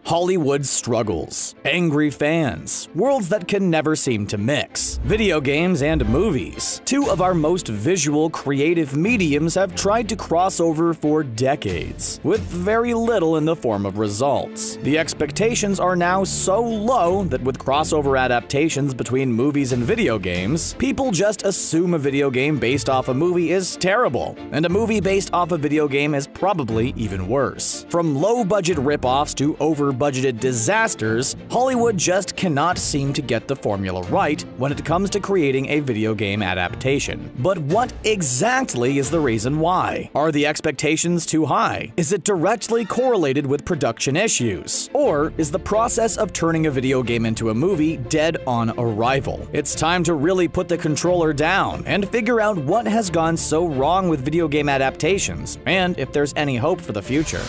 Hollywood struggles, angry fans, worlds that can never seem to mix. Video games and movies, two of our most visual, creative mediums, have tried to cross over for decades, with very little in the form of results. The expectations are now so low that with crossover adaptations between movies and video games, people just assume a video game based off a movie is terrible, and a movie based off a video game is probably even worse. From low-budget rip-offs to over-budgeted disasters, Hollywood just cannot seem to get the formula right when it comes to creating a video game adaptation. But what exactly is the reason why? Are the expectations too high? Is it directly correlated with production issues? Or is the process of turning a video game into a movie dead on arrival? It's time to really put the controller down and figure out what has gone so wrong with video game adaptations, and if there's any hope for the future.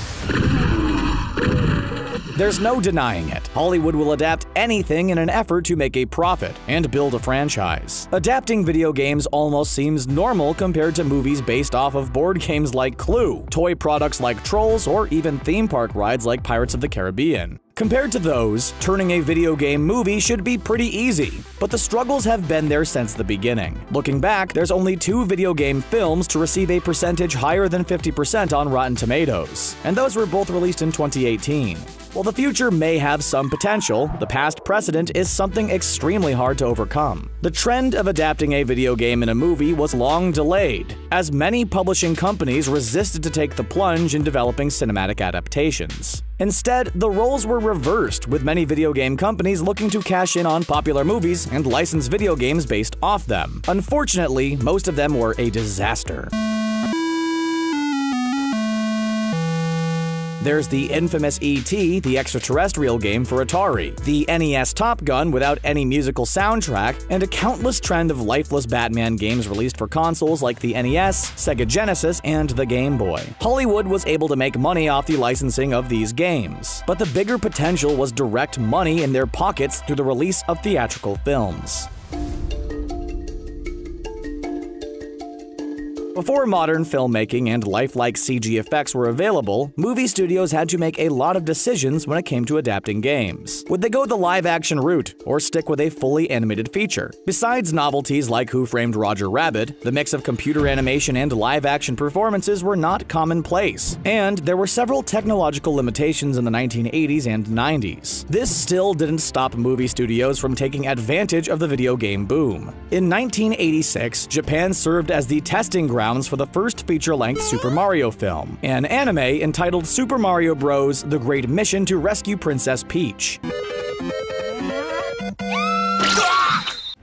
There's no denying it. Hollywood will adapt anything in an effort to make a profit and build a franchise. Adapting video games almost seems normal compared to movies based off of board games like Clue, toy products like Trolls, or even theme park rides like Pirates of the Caribbean. Compared to those, turning a video game movie should be pretty easy, but the struggles have been there since the beginning. Looking back, there's only 2 video game films to receive a percentage higher than 50% on Rotten Tomatoes, and those were both released in 2018. While the future may have some potential, the past precedent is something extremely hard to overcome. The trend of adapting a video game in a movie was long delayed, as many publishing companies resisted to take the plunge in developing cinematic adaptations. Instead, the roles were reversed, with many video game companies looking to cash in on popular movies and license video games based off them. Unfortunately, most of them were a disaster. There's the infamous E.T., the extraterrestrial game for Atari, the NES Top Gun without any musical soundtrack, and a countless trend of lifeless Batman games released for consoles like the NES, Sega Genesis, and the Game Boy. Hollywood was able to make money off the licensing of these games, but the bigger potential was direct money in their pockets through the release of theatrical films. Before modern filmmaking and lifelike CG effects were available, movie studios had to make a lot of decisions when it came to adapting games. Would they go the live-action route, or stick with a fully animated feature? Besides novelties like Who Framed Roger Rabbit, the mix of computer animation and live-action performances were not commonplace, and there were several technological limitations in the 1980s and 90s. This still didn't stop movie studios from taking advantage of the video game boom. In 1986, Japan served as the testing ground for the first feature-length Super Mario film, an anime entitled Super Mario Bros. The Great Mission to Rescue Princess Peach.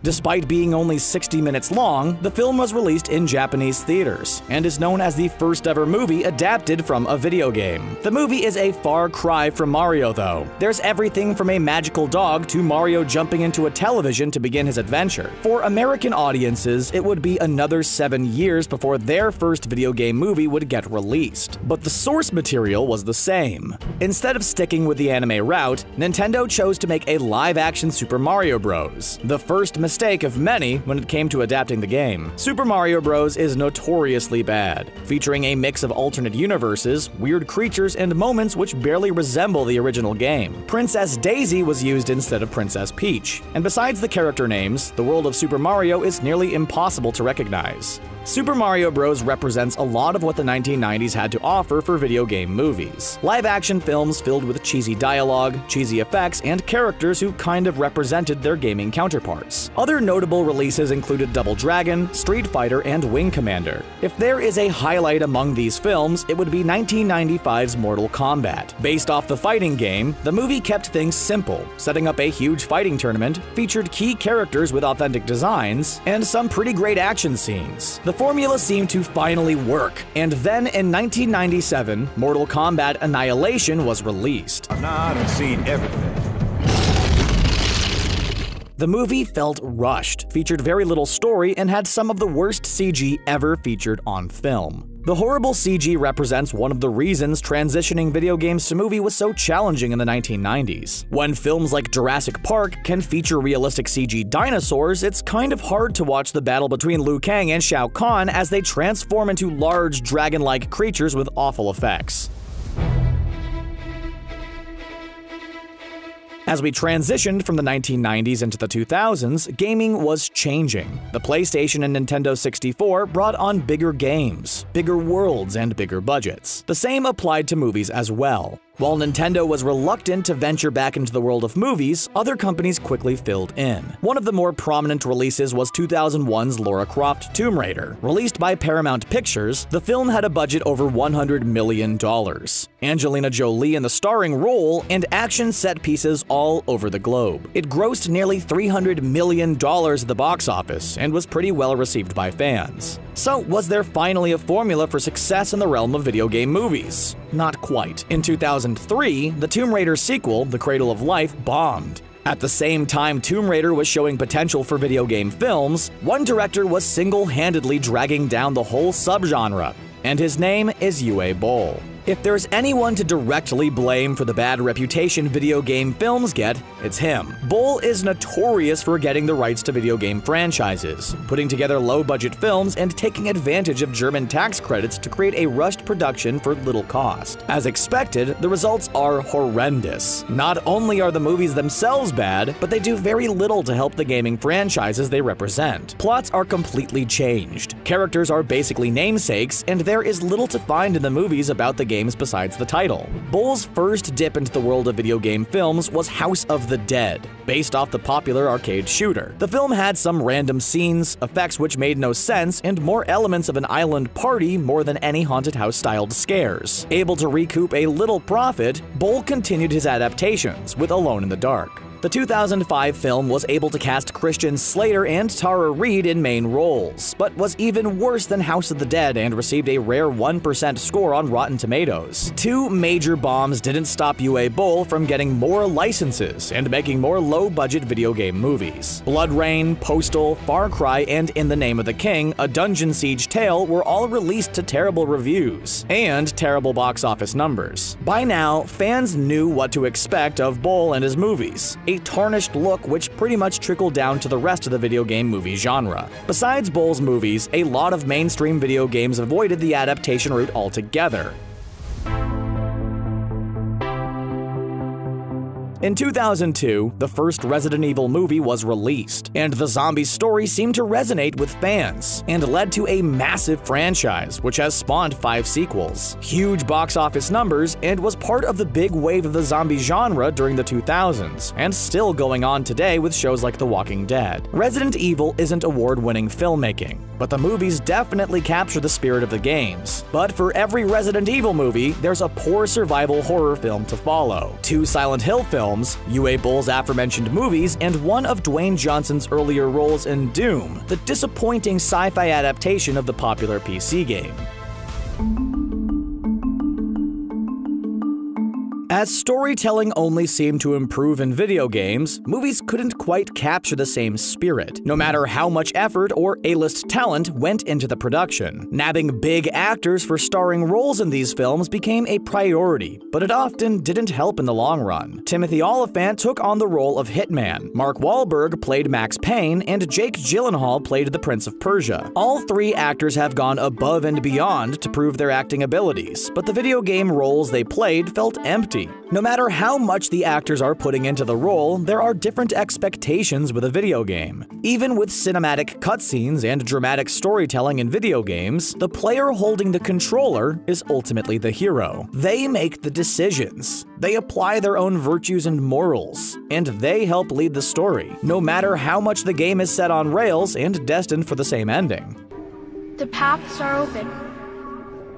Despite being only 60 minutes long, the film was released in Japanese theaters, and is known as the first ever movie adapted from a video game. The movie is a far cry from Mario, though. There's everything from a magical dog to Mario jumping into a television to begin his adventure. For American audiences, it would be another 7 years before their first video game movie would get released. But the source material was the same. Instead of sticking with the anime route, Nintendo chose to make a live-action Super Mario Bros. The first mistake of many when it came to adapting the game. Super Mario Bros. Is notoriously bad, featuring a mix of alternate universes, weird creatures, and moments which barely resemble the original game. Princess Daisy was used instead of Princess Peach, and besides the character names, the world of Super Mario is nearly impossible to recognize. Super Mario Bros. Represents a lot of what the 1990s had to offer for video game movies. Live-action films filled with cheesy dialogue, cheesy effects, and characters who kind of represented their gaming counterparts. Other notable releases included Double Dragon, Street Fighter, and Wing Commander. If there is a highlight among these films, it would be 1995's Mortal Kombat. Based off the fighting game, the movie kept things simple, setting up a huge fighting tournament, featured key characters with authentic designs, and some pretty great action scenes. The formula seemed to finally work, and then in 1997, Mortal Kombat Annihilation was released. I've seen everything. The movie felt rushed, featured very little story, and had some of the worst CG ever featured on film. The horrible CG represents one of the reasons transitioning video games to movie was so challenging in the 1990s. When films like Jurassic Park can feature realistic CG dinosaurs, it's kind of hard to watch the battle between Liu Kang and Shao Kahn as they transform into large dragon-like creatures with awful effects. As we transitioned from the 1990s into the 2000s, gaming was changing. The PlayStation and Nintendo 64 brought on bigger games, bigger worlds, and bigger budgets. The same applied to movies as well. While Nintendo was reluctant to venture back into the world of movies, other companies quickly filled in. One of the more prominent releases was 2001's Lara Croft Tomb Raider. Released by Paramount Pictures, the film had a budget over $100 million. Angelina Jolie in the starring role, and action set pieces all over the globe. It grossed nearly $300 million at the box office, and was pretty well received by fans. So, was there finally a formula for success in the realm of video game movies? Not quite. In 2003, the Tomb Raider sequel, The Cradle of Life, bombed. At the same time Tomb Raider was showing potential for video game films, one director was single-handedly dragging down the whole subgenre, and his name is Uwe Boll. If there's anyone to directly blame for the bad reputation video game films get, it's him. Boll is notorious for getting the rights to video game franchises, putting together low-budget films and taking advantage of German tax credits to create a rushed production for little cost. As expected, the results are horrendous. Not only are the movies themselves bad, but they do very little to help the gaming franchises they represent. Plots are completely changed. Characters are basically namesakes, and there is little to find in the movies about the games besides the title. Boll's first dip into the world of video game films was House of the Dead, based off the popular arcade shooter. The film had some random scenes, effects which made no sense, and more elements of an island party more than any haunted house-styled scares. Able to recoup a little profit, Boll continued his adaptations with Alone in the Dark. The 2005 film was able to cast Christian Slater and Tara Reid in main roles, but was even worse than House of the Dead and received a rare 1% score on Rotten Tomatoes. Two major bombs didn't stop Uwe Boll from getting more licenses and making more low-budget video game movies. Blood Rain, Postal, Far Cry, and In the Name of the King, a Dungeon Siege tale were all released to terrible reviews and terrible box office numbers. By now, fans knew what to expect of Boll and his movies. A tarnished look which pretty much trickled down to the rest of the video game movie genre. Besides Boll's movies, a lot of mainstream video games avoided the adaptation route altogether. In 2002, the first Resident Evil movie was released, and the zombie story seemed to resonate with fans, and led to a massive franchise, which has spawned 5 sequels, huge box office numbers, and was part of the big wave of the zombie genre during the 2000s, and still going on today with shows like The Walking Dead. Resident Evil isn't award-winning filmmaking, but the movies definitely capture the spirit of the games. But for every Resident Evil movie, there's a poor survival horror film to follow. 2 Silent Hill films, Uwe Boll's aforementioned movies, and one of Dwayne Johnson's earlier roles in Doom, the disappointing sci-fi adaptation of the popular PC game. As storytelling only seemed to improve in video games, movies couldn't quite capture the same spirit, no matter how much effort or A-list talent went into the production. Nabbing big actors for starring roles in these films became a priority, but it often didn't help in the long run. Timothy Olyphant took on the role of Hitman, Mark Wahlberg played Max Payne, and Jake Gyllenhaal played the Prince of Persia. All 3 actors have gone above and beyond to prove their acting abilities, but the video game roles they played felt empty. No matter how much the actors are putting into the role, there are different expectations with a video game. Even with cinematic cutscenes and dramatic storytelling in video games, the player holding the controller is ultimately the hero. They make the decisions. They apply their own virtues and morals, and they help lead the story, no matter how much the game is set on rails and destined for the same ending. The paths are open,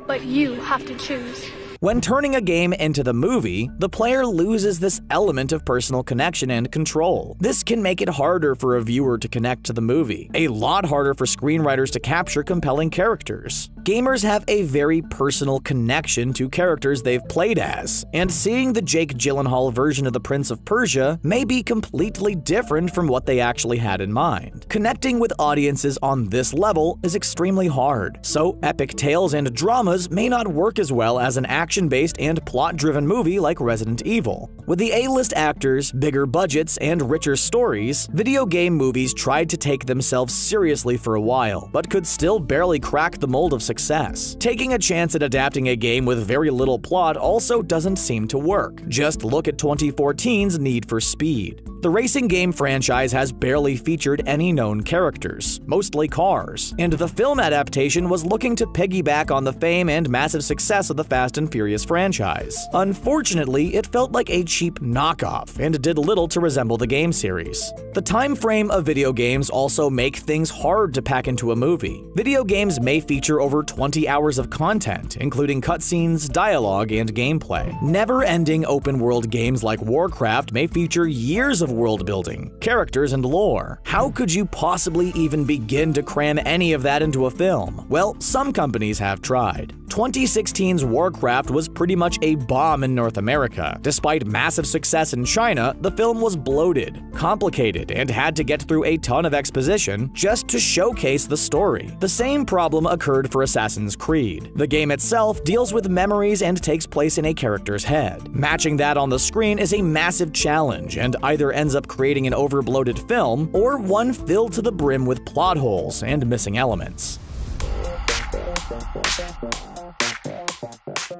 but you have to choose. When turning a game into the movie, the player loses this element of personal connection and control. This can make it harder for a viewer to connect to the movie, a lot harder for screenwriters to capture compelling characters. Gamers have a very personal connection to characters they've played as, and seeing the Jake Gyllenhaal version of the Prince of Persia may be completely different from what they actually had in mind. Connecting with audiences on this level is extremely hard, so epic tales and dramas may not work as well as an action action-based and plot-driven movie like Resident Evil. With the A-list actors, bigger budgets, and richer stories, video game movies tried to take themselves seriously for a while, but could still barely crack the mold of success. Taking a chance at adapting a game with very little plot also doesn't seem to work. Just look at 2014's Need for Speed. The racing game franchise has barely featured any known characters, mostly cars, and the film adaptation was looking to piggyback on the fame and massive success of the Fast and Furious franchise. Unfortunately, it felt like a cheap knockoff and did little to resemble the game series. The time frame of video games also make things hard to pack into a movie. Video games may feature over 20 hours of content, including cutscenes, dialogue, and gameplay. Never-ending open-world games like Warcraft may feature years of world building, characters, and lore. How could you possibly even begin to cram any of that into a film? Well, some companies have tried. 2016's Warcraft was pretty much a bomb in North America. Despite massive success in China, the film was bloated, complicated, and had to get through a ton of exposition just to showcase the story. The same problem occurred for Assassin's Creed. The game itself deals with memories and takes place in a character's head. Matching that on the screen is a massive challenge and either ends up creating an over-bloated film or one filled to the brim with plot holes and missing elements.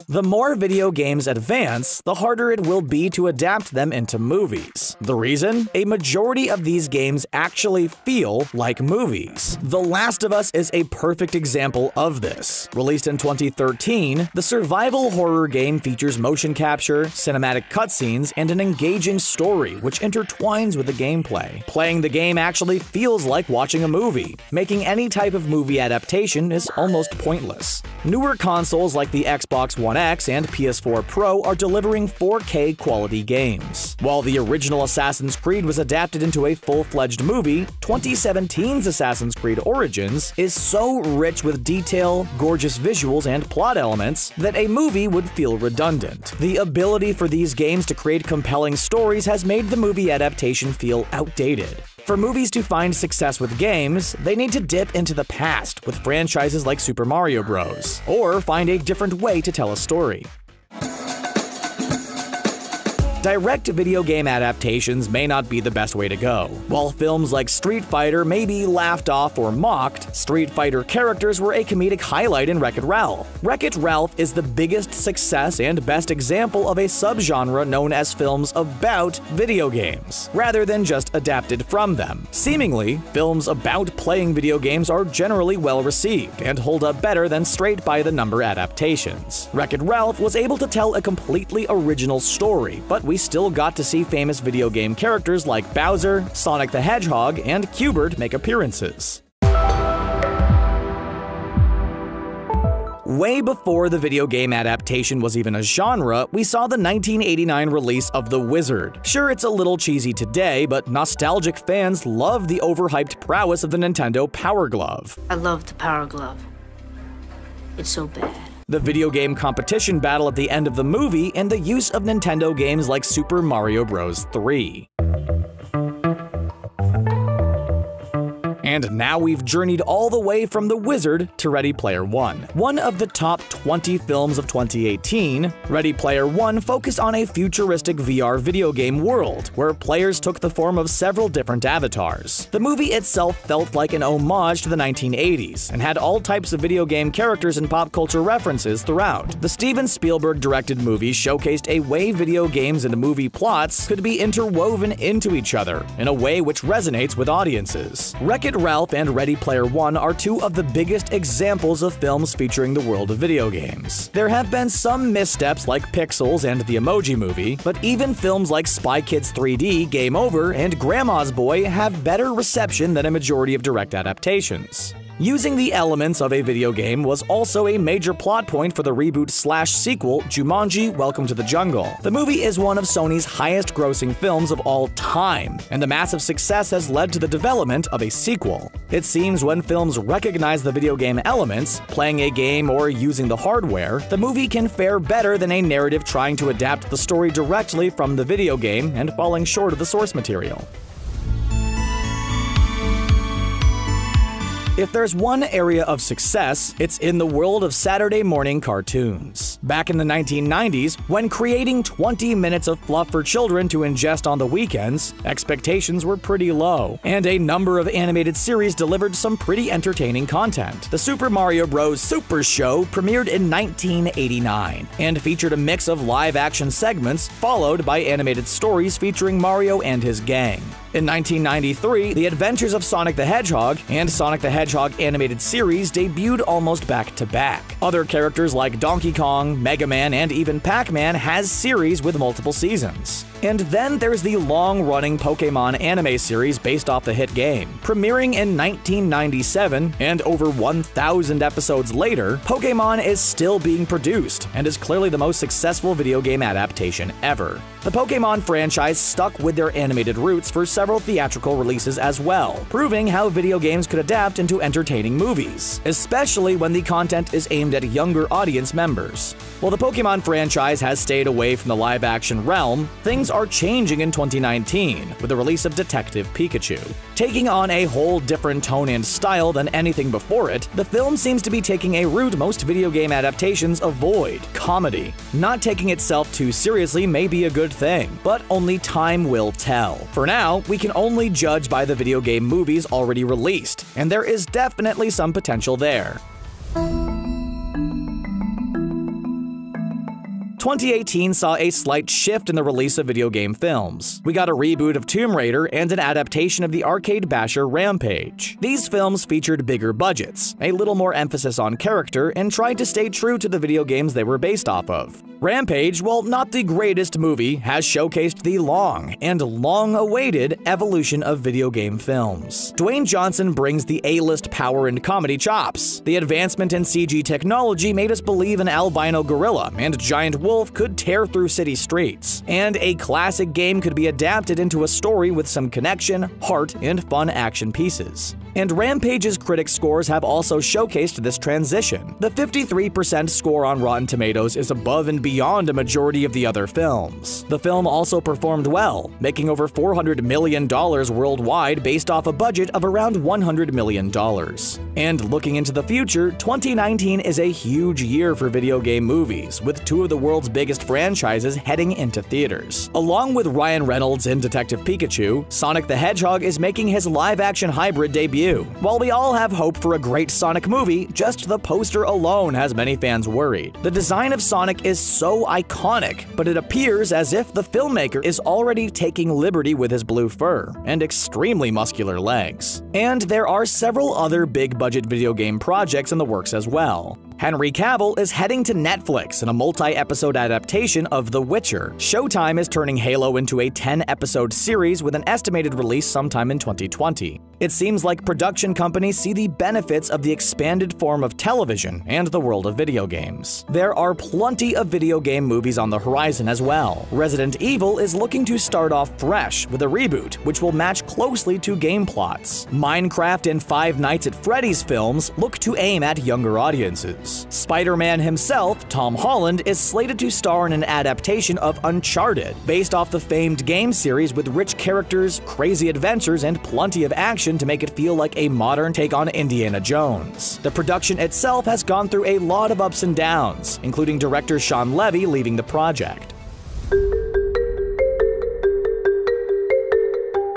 The more video games advance, the harder it will be to adapt them into movies. The reason? A majority of these games actually feel like movies. The Last of Us is a perfect example of this. Released in 2013, the survival horror game features motion capture, cinematic cutscenes, and an engaging story which intertwines with the gameplay. Playing the game actually feels like watching a movie. Making any type of movie adaptation is almost pointless. Newer consoles like the Xbox One X and PS4 Pro are delivering 4K quality games. While the original Assassin's Creed was adapted into a full-fledged movie, 2017's Assassin's Creed Origins is so rich with detail, gorgeous visuals, and plot elements that a movie would feel redundant. The ability for these games to create compelling stories has made the movie adaptation feel outdated. For movies to find success with games, they need to dip into the past with franchises like Super Mario Bros. Or find a different way to tell a story. Direct video game adaptations may not be the best way to go. While films like Street Fighter may be laughed off or mocked, Street Fighter characters were a comedic highlight in Wreck-It Ralph. Wreck-It Ralph is the biggest success and best example of a subgenre known as films about video games, rather than just adapted from them. Seemingly, films about playing video games are generally well received and hold up better than straight-by-the-number adaptations. Wreck-It Ralph was able to tell a completely original story, but we still got to see famous video game characters like Bowser, Sonic the Hedgehog, and Q*bert make appearances. Way before the video game adaptation was even a genre, we saw the 1989 release of The Wizard. Sure, it's a little cheesy today, but nostalgic fans love the overhyped prowess of the Nintendo Power Glove. I love the Power Glove. It's so bad. The video game competition battle at the end of the movie, and the use of Nintendo games like Super Mario Bros. 3. And now we've journeyed all the way from The Wizard to Ready Player One. One of the top 20 films of 2018, Ready Player One focused on a futuristic VR video game world, where players took the form of several different avatars. The movie itself felt like an homage to the 1980s, and had all types of video game characters and pop culture references throughout. The Steven Spielberg-directed movie showcased a way video games and movie plots could be interwoven into each other, in a way which resonates with audiences. Wreck-It Ralph and Ready Player One are two of the biggest examples of films featuring the world of video games. There have been some missteps like Pixels and the Emoji Movie, but even films like Spy Kids 3D, Game Over, and Grandma's Boy have better reception than a majority of direct adaptations. Using the elements of a video game was also a major plot point for the reboot/sequel Jumanji: Welcome to the Jungle. The movie is one of Sony's highest-grossing films of all time, and the massive success has led to the development of a sequel. It seems when films recognize the video game elements, playing a game or using the hardware, the movie can fare better than a narrative trying to adapt the story directly from the video game and falling short of the source material. If there's one area of success, it's in the world of Saturday morning cartoons. Back in the 1990s, when creating 20 minutes of fluff for children to ingest on the weekends, expectations were pretty low, and a number of animated series delivered some pretty entertaining content. The Super Mario Bros. Super Show premiered in 1989, and featured a mix of live-action segments followed by animated stories featuring Mario and his gang. In 1993, The Adventures of Sonic the Hedgehog and Sonic the Hedgehog animated series debuted almost back-to-back. Other characters like Donkey Kong, Mega Man, and even Pac-Man has series with multiple seasons. And then there's the long-running Pokémon anime series based off the hit game. Premiering in 1997, and over 1,000 episodes later, Pokémon is still being produced, and is clearly the most successful video game adaptation ever. The Pokémon franchise stuck with their animated roots for several theatrical releases as well, proving how video games could adapt into entertaining movies, especially when the content is aimed at younger audience members. While the Pokémon franchise has stayed away from the live-action realm, things are changing in 2019 with the release of Detective Pikachu. Taking on a whole different tone and style than anything before it, the film seems to be taking a route most video game adaptations avoid: comedy. Not taking itself too seriously may be a good thing, but only time will tell. For now, we can only judge by the video game movies already released, and there is definitely some potential there. 2018 saw a slight shift in the release of video game films. We got a reboot of Tomb Raider and an adaptation of the arcade basher Rampage. These films featured bigger budgets, a little more emphasis on character, and tried to stay true to the video games they were based off of. Rampage, while not the greatest movie, has showcased the long and long-awaited evolution of video game films. Dwayne Johnson brings the A-list power and comedy chops. The advancement in CG technology made us believe an albino gorilla and giant wolf could tear through city streets, and a classic game could be adapted into a story with some connection, heart, and fun action pieces. And Rampage's critic scores have also showcased this transition. The 53% score on Rotten Tomatoes is above and beyond a majority of the other films. The film also performed well, making over $400 million worldwide based off a budget of around $100 million. And looking into the future, 2019 is a huge year for video game movies, with two of the world's biggest franchises heading into theaters. Along with Ryan Reynolds in Detective Pikachu, Sonic the Hedgehog is making his live-action hybrid debut. While we all have hope for a great Sonic movie, just the poster alone has many fans worried. The design of Sonic is so iconic, but it appears as if the filmmaker is already taking liberty with his blue fur and extremely muscular legs. And there are several other big-budget video game projects in the works as well. Henry Cavill is heading to Netflix in a multi-episode adaptation of The Witcher. Showtime is turning Halo into a 10-episode series with an estimated release sometime in 2020. It seems like production companies see the benefits of the expanded form of television and the world of video games. There are plenty of video game movies on the horizon as well. Resident Evil is looking to start off fresh with a reboot, which will match closely to game plots. Minecraft and Five Nights at Freddy's films look to aim at younger audiences. Spider-Man himself, Tom Holland, is slated to star in an adaptation of Uncharted, based off the famed game series with rich characters, crazy adventures, and plenty of action to make it feel like a modern take on Indiana Jones. The production itself has gone through a lot of ups and downs, including director Sean Levy leaving the project.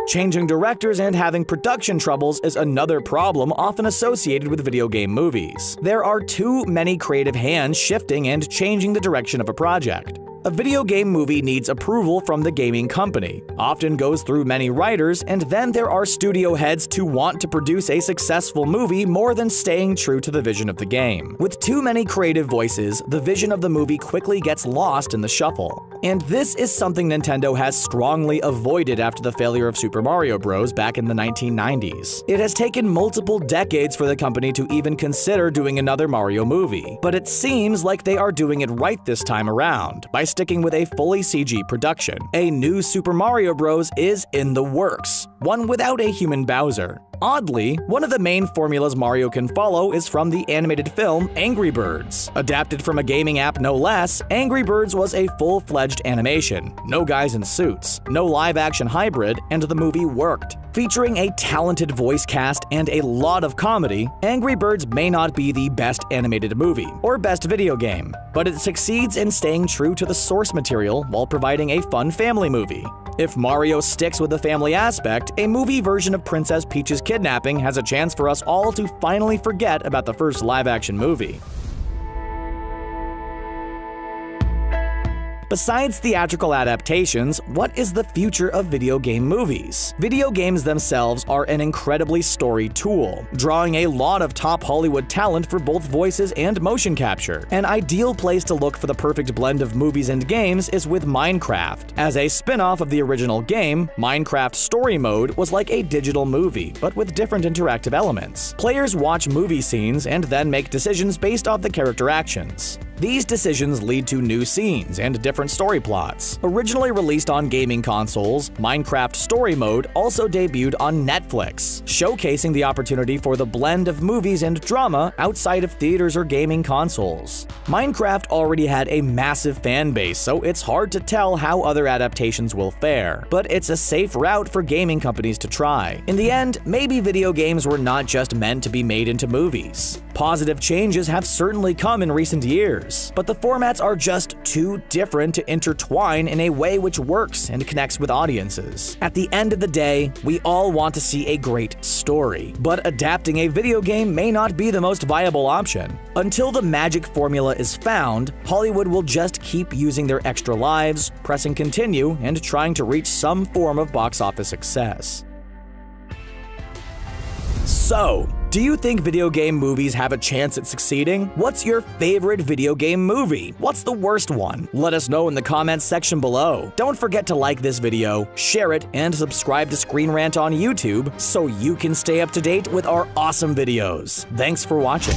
Changing directors and having production troubles is another problem often associated with video game movies. There are too many creative hands shifting and changing the direction of a project. A video game movie needs approval from the gaming company, often goes through many writers, and then there are studio heads to want to produce a successful movie more than staying true to the vision of the game. With too many creative voices, the vision of the movie quickly gets lost in the shuffle. And this is something Nintendo has strongly avoided after the failure of Super Mario Bros. Back in the 1990s. It has taken multiple decades for the company to even consider doing another Mario movie, but it seems like they are doing it right this time around by sticking with a fully CG production. A new Super Mario Bros. Is in the works, one without a human Bowser. Oddly, one of the main formulas Mario can follow is from the animated film Angry Birds. Adapted from a gaming app no less, Angry Birds was a full-fledged animation, no guys in suits, no live-action hybrid, and the movie worked. Featuring a talented voice cast and a lot of comedy, Angry Birds may not be the best animated movie or best video game, but it succeeds in staying true to the source material while providing a fun family movie. If Mario sticks with the family aspect, a movie version of Princess Peach's kidnapping has a chance for us all to finally forget about the first live-action movie. Besides theatrical adaptations, what is the future of video game movies? Video games themselves are an incredibly storied tool, drawing a lot of top Hollywood talent for both voices and motion capture. An ideal place to look for the perfect blend of movies and games is with Minecraft. As a spin-off of the original game, Minecraft Story Mode was like a digital movie, but with different interactive elements. Players watch movie scenes and then make decisions based off the character actions. These decisions lead to new scenes and different story plots. Originally released on gaming consoles, Minecraft Story Mode also debuted on Netflix, showcasing the opportunity for the blend of movies and drama outside of theaters or gaming consoles. Minecraft already had a massive fan base, so it's hard to tell how other adaptations will fare, but it's a safe route for gaming companies to try. In the end, maybe video games were not just meant to be made into movies. Positive changes have certainly come in recent years, but the formats are just too different to intertwine in a way which works and connects with audiences. At the end of the day, we all want to see a great story, but adapting a video game may not be the most viable option. Until the magic formula is found, Hollywood will just keep using their extra lives, pressing continue, and trying to reach some form of box office success. So, do you think video game movies have a chance at succeeding? What's your favorite video game movie? What's the worst one? Let us know in the comments section below. Don't forget to like this video, share it, and subscribe to Screen Rant on YouTube so you can stay up to date with our awesome videos. Thanks for watching.